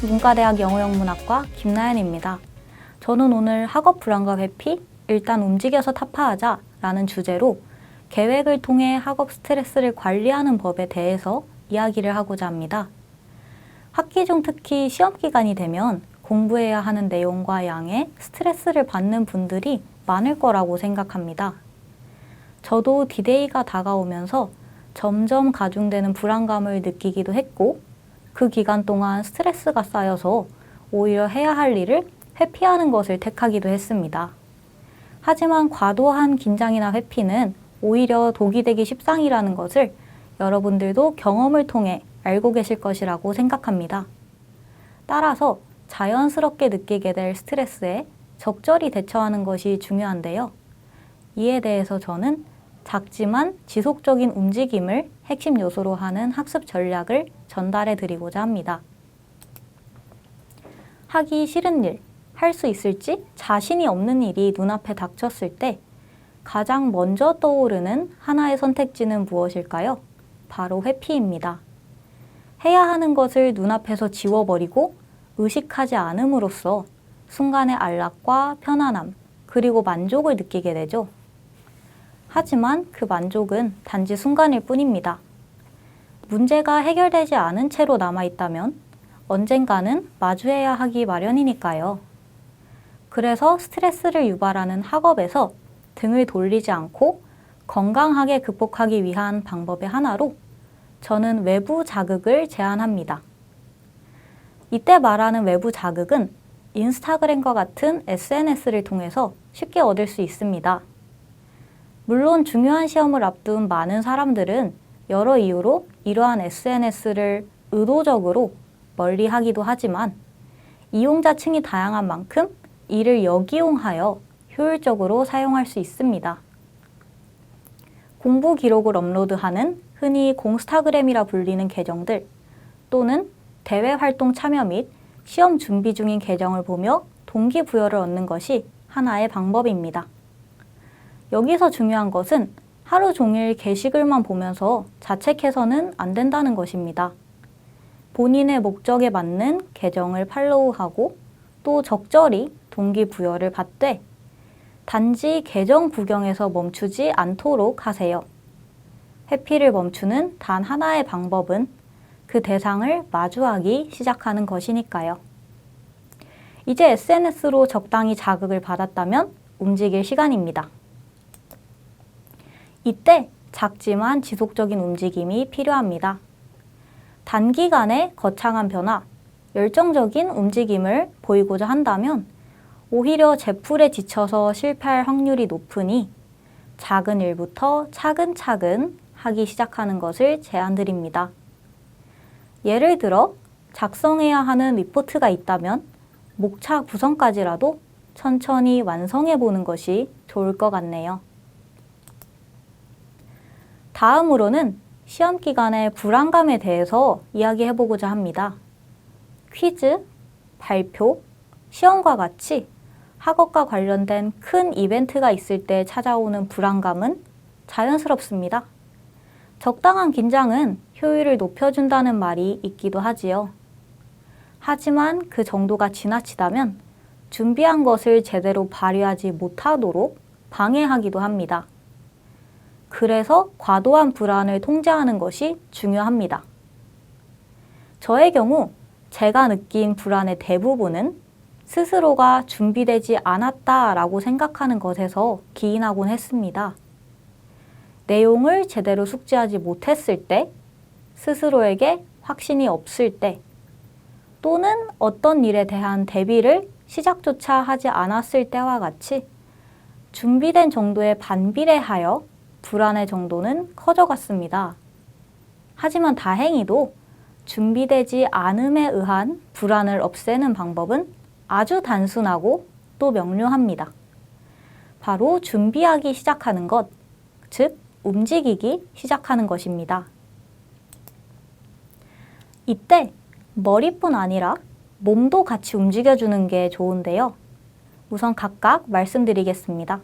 문과대학 영어영문학과 김나연입니다. 저는 오늘 학업 불안과 회피, 일단 움직여서 타파하자 라는 주제로 계획을 통해 학업 스트레스를 관리하는 법에 대해서 이야기를 하고자 합니다. 학기 중 특히 시험 기간이 되면 공부해야 하는 내용과 양에 스트레스를 받는 분들이 많을 거라고 생각합니다. 저도 디데이가 다가오면서 점점 가중되는 불안감을 느끼기도 했고, 그 기간 동안 스트레스가 쌓여서 오히려 해야 할 일을 회피하는 것을 택하기도 했습니다. 하지만 과도한 긴장이나 회피는 오히려 독이 되기 십상이라는 것을 여러분들도 경험을 통해 알고 계실 것이라고 생각합니다. 따라서 자연스럽게 느끼게 될 스트레스에 적절히 대처하는 것이 중요한데요. 이에 대해서 저는 작지만 지속적인 움직임을 핵심 요소로 하는 학습 전략을 전달해 드리고자 합니다. 하기 싫은 일, 할 수 있을지 자신이 없는 일이 눈앞에 닥쳤을 때 가장 먼저 떠오르는 하나의 선택지는 무엇일까요? 바로 회피입니다. 해야 하는 것을 눈앞에서 지워버리고 의식하지 않음으로써 순간의 안락과 편안함, 그리고 만족을 느끼게 되죠. 하지만 그 만족은 단지 순간일 뿐입니다. 문제가 해결되지 않은 채로 남아있다면 언젠가는 마주해야 하기 마련이니까요. 그래서 스트레스를 유발하는 학업에서 등을 돌리지 않고 건강하게 극복하기 위한 방법의 하나로 저는 외부 자극을 제안합니다. 이때 말하는 외부 자극은 인스타그램과 같은 SNS를 통해서 쉽게 얻을 수 있습니다. 물론 중요한 시험을 앞둔 많은 사람들은 여러 이유로 이러한 SNS를 의도적으로 멀리하기도 하지만 이용자층이 다양한 만큼 이를 역이용하여 효율적으로 사용할 수 있습니다. 공부 기록을 업로드하는 흔히 공스타그램이라 불리는 계정들 또는 대외 활동 참여 및 시험 준비 중인 계정을 보며 동기부여를 얻는 것이 하나의 방법입니다. 여기서 중요한 것은 하루 종일 게시글만 보면서 자책해서는 안 된다는 것입니다. 본인의 목적에 맞는 계정을 팔로우하고 또 적절히 동기부여를 받되 단지 계정 구경에서 멈추지 않도록 하세요. 회피를 멈추는 단 하나의 방법은 그 대상을 마주하기 시작하는 것이니까요. 이제 SNS로 적당히 자극을 받았다면 움직일 시간입니다. 이때 작지만 지속적인 움직임이 필요합니다. 단기간에 거창한 변화, 열정적인 움직임을 보이고자 한다면 오히려 제풀에 지쳐서 실패할 확률이 높으니 작은 일부터 차근차근 하기 시작하는 것을 제안드립니다. 예를 들어 작성해야 하는 리포트가 있다면 목차 구성까지라도 천천히 완성해 보는 것이 좋을 것 같네요. 다음으로는 시험 기간의 불안감에 대해서 이야기해 보고자 합니다. 퀴즈, 발표, 시험과 같이 학업과 관련된 큰 이벤트가 있을 때 찾아오는 불안감은 자연스럽습니다. 적당한 긴장은 효율을 높여준다는 말이 있기도 하지요. 하지만 그 정도가 지나치다면 준비한 것을 제대로 발휘하지 못하도록 방해하기도 합니다. 그래서 과도한 불안을 통제하는 것이 중요합니다. 저의 경우 제가 느낀 불안의 대부분은 스스로가 준비되지 않았다라고 생각하는 것에서 기인하곤 했습니다. 내용을 제대로 숙지하지 못했을 때, 스스로에게 확신이 없을 때, 또는 어떤 일에 대한 대비를 시작조차 하지 않았을 때와 같이 준비된 정도에 반비례하여 불안의 정도는 커져갔습니다. 하지만 다행히도 준비되지 않음에 의한 불안을 없애는 방법은 아주 단순하고 또 명료합니다. 바로 준비하기 시작하는 것, 즉 움직이기 시작하는 것입니다. 이때 머리뿐 아니라 몸도 같이 움직여주는 게 좋은데요. 우선 각각 말씀드리겠습니다.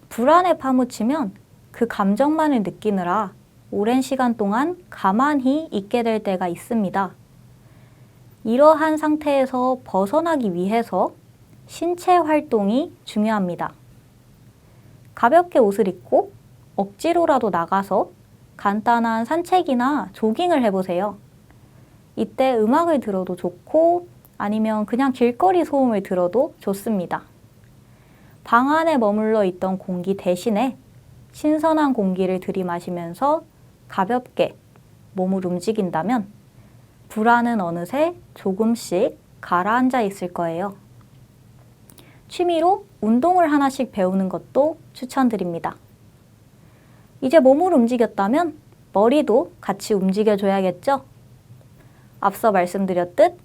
불안에 파묻히면 그 감정만을 느끼느라 오랜 시간 동안 가만히 있게 될 때가 있습니다. 이러한 상태에서 벗어나기 위해서 신체 활동이 중요합니다. 가볍게 옷을 입고 억지로라도 나가서 간단한 산책이나 조깅을 해보세요. 이때 음악을 들어도 좋고 아니면 그냥 길거리 소음을 들어도 좋습니다. 방 안에 머물러 있던 공기 대신에 신선한 공기를 들이마시면서 가볍게 몸을 움직인다면 불안은 어느새 조금씩 가라앉아 있을 거예요. 취미로 운동을 하나씩 배우는 것도 추천드립니다. 이제 몸을 움직였다면 머리도 같이 움직여줘야겠죠? 앞서 말씀드렸듯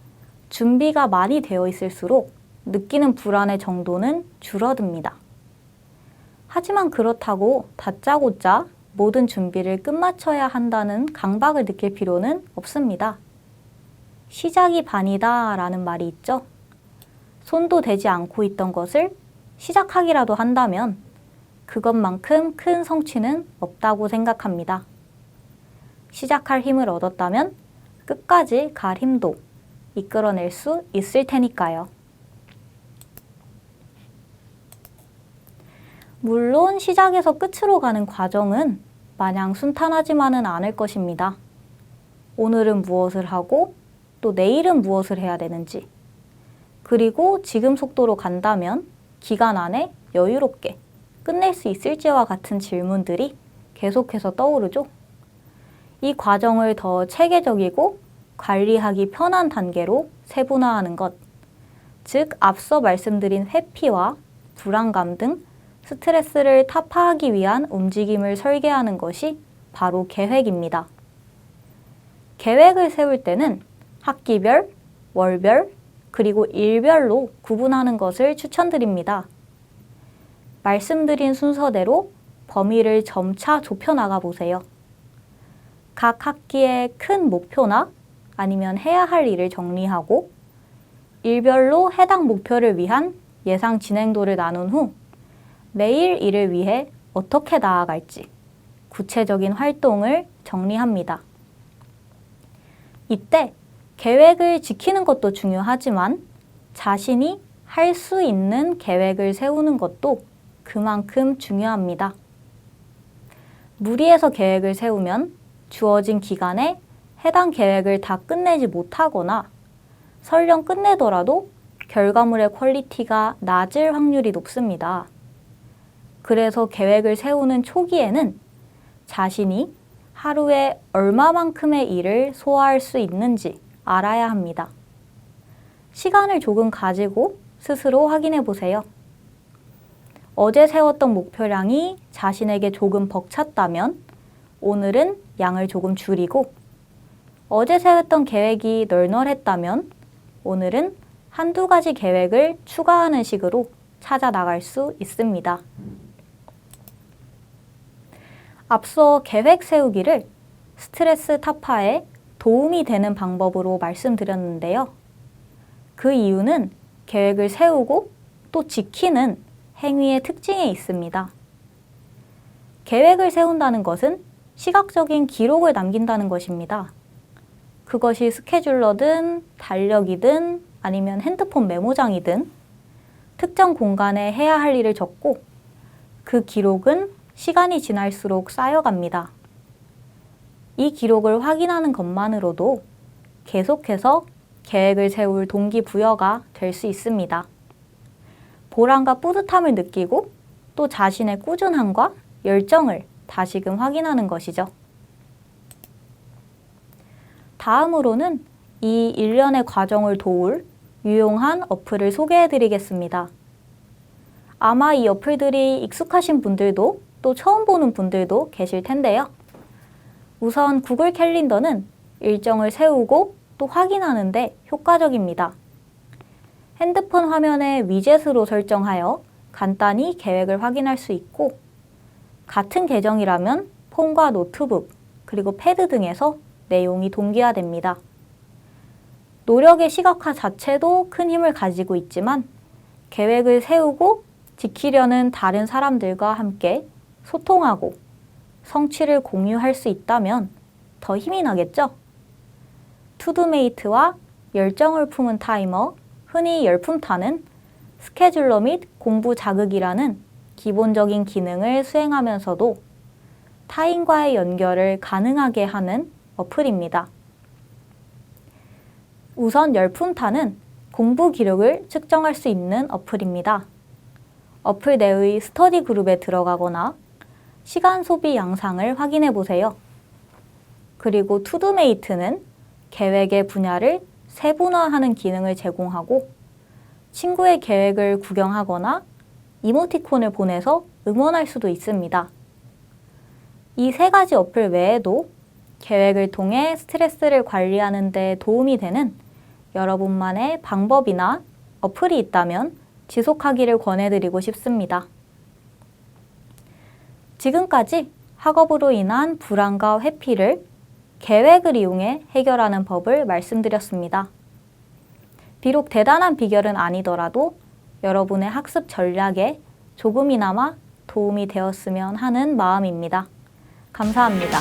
준비가 많이 되어 있을수록 느끼는 불안의 정도는 줄어듭니다. 하지만 그렇다고 다짜고짜 모든 준비를 끝마쳐야 한다는 강박을 느낄 필요는 없습니다. 시작이 반이다 라는 말이 있죠. 손도 대지 않고 있던 것을 시작하기라도 한다면 그것만큼 큰 성취는 없다고 생각합니다. 시작할 힘을 얻었다면 끝까지 갈 힘도 이끌어낼 수 있을 테니까요. 물론 시작에서 끝으로 가는 과정은 마냥 순탄하지만은 않을 것입니다. 오늘은 무엇을 하고 또 내일은 무엇을 해야 되는지, 그리고 지금 속도로 간다면 기간 안에 여유롭게 끝낼 수 있을지와 같은 질문들이 계속해서 떠오르죠. 이 과정을 더 체계적이고 관리하기 편한 단계로 세분화하는 것, 즉 앞서 말씀드린 회피와 불안감 등 스트레스를 타파하기 위한 움직임을 설계하는 것이 바로 계획입니다. 계획을 세울 때는 학기별, 월별, 그리고 일별로 구분하는 것을 추천드립니다. 말씀드린 순서대로 범위를 점차 좁혀나가 보세요. 각 학기의 큰 목표나 아니면 해야 할 일을 정리하고 일별로 해당 목표를 위한 예상 진행도를 나눈 후 매일 일을 위해 어떻게 나아갈지 구체적인 활동을 정리합니다. 이때 계획을 지키는 것도 중요하지만 자신이 할 수 있는 계획을 세우는 것도 그만큼 중요합니다. 무리해서 계획을 세우면 주어진 기간에 해당 계획을 다 끝내지 못하거나 설령 끝내더라도 결과물의 퀄리티가 낮을 확률이 높습니다. 그래서 계획을 세우는 초기에는 자신이 하루에 얼마만큼의 일을 소화할 수 있는지 알아야 합니다. 시간을 조금 가지고 스스로 확인해 보세요. 어제 세웠던 목표량이 자신에게 조금 벅찼다면 오늘은 양을 조금 줄이고, 어제 세웠던 계획이 널널했다면 오늘은 한두 가지 계획을 추가하는 식으로 찾아 나갈 수 있습니다. 앞서 계획 세우기를 스트레스 타파에 도움이 되는 방법으로 말씀드렸는데요. 그 이유는 계획을 세우고 또 지키는 행위의 특징에 있습니다. 계획을 세운다는 것은 시각적인 기록을 남긴다는 것입니다. 그것이 스케줄러든 달력이든 아니면 핸드폰 메모장이든 특정 공간에 해야 할 일을 적고 그 기록은 시간이 지날수록 쌓여갑니다. 이 기록을 확인하는 것만으로도 계속해서 계획을 세울 동기부여가 될 수 있습니다. 보람과 뿌듯함을 느끼고 또 자신의 꾸준함과 열정을 다시금 확인하는 것이죠. 다음으로는 이 일련의 과정을 도울 유용한 어플을 소개해 드리겠습니다. 아마 이 어플들이 익숙하신 분들도 또 처음 보는 분들도 계실 텐데요. 우선 구글 캘린더는 일정을 세우고 또 확인하는데 효과적입니다. 핸드폰 화면에 위젯으로 설정하여 간단히 계획을 확인할 수 있고, 같은 계정이라면 폰과 노트북, 그리고 패드 등에서 내용이 동기화됩니다. 노력의 시각화 자체도 큰 힘을 가지고 있지만 계획을 세우고 지키려는 다른 사람들과 함께 소통하고 성취를 공유할 수 있다면 더 힘이 나겠죠? 투두메이트와 열정을 품은 타이머, 흔히 열품타는 스케줄러 및 공부 자극이라는 기본적인 기능을 수행하면서도 타인과의 연결을 가능하게 하는 어플입니다. 우선 열품타는 공부 기록을 측정할 수 있는 어플입니다. 어플 내의 스터디 그룹에 들어가거나 시간 소비 양상을 확인해 보세요. 그리고 투두메이트는 계획의 분야를 세분화하는 기능을 제공하고 친구의 계획을 구경하거나 이모티콘을 보내서 응원할 수도 있습니다. 이 세 가지 어플 외에도 계획을 통해 스트레스를 관리하는 데 도움이 되는 여러분만의 방법이나 어플이 있다면 지속하기를 권해드리고 싶습니다. 지금까지 학업으로 인한 불안과 회피를 계획을 이용해 해결하는 법을 말씀드렸습니다. 비록 대단한 비결은 아니더라도 여러분의 학습 전략에 조금이나마 도움이 되었으면 하는 마음입니다. 감사합니다.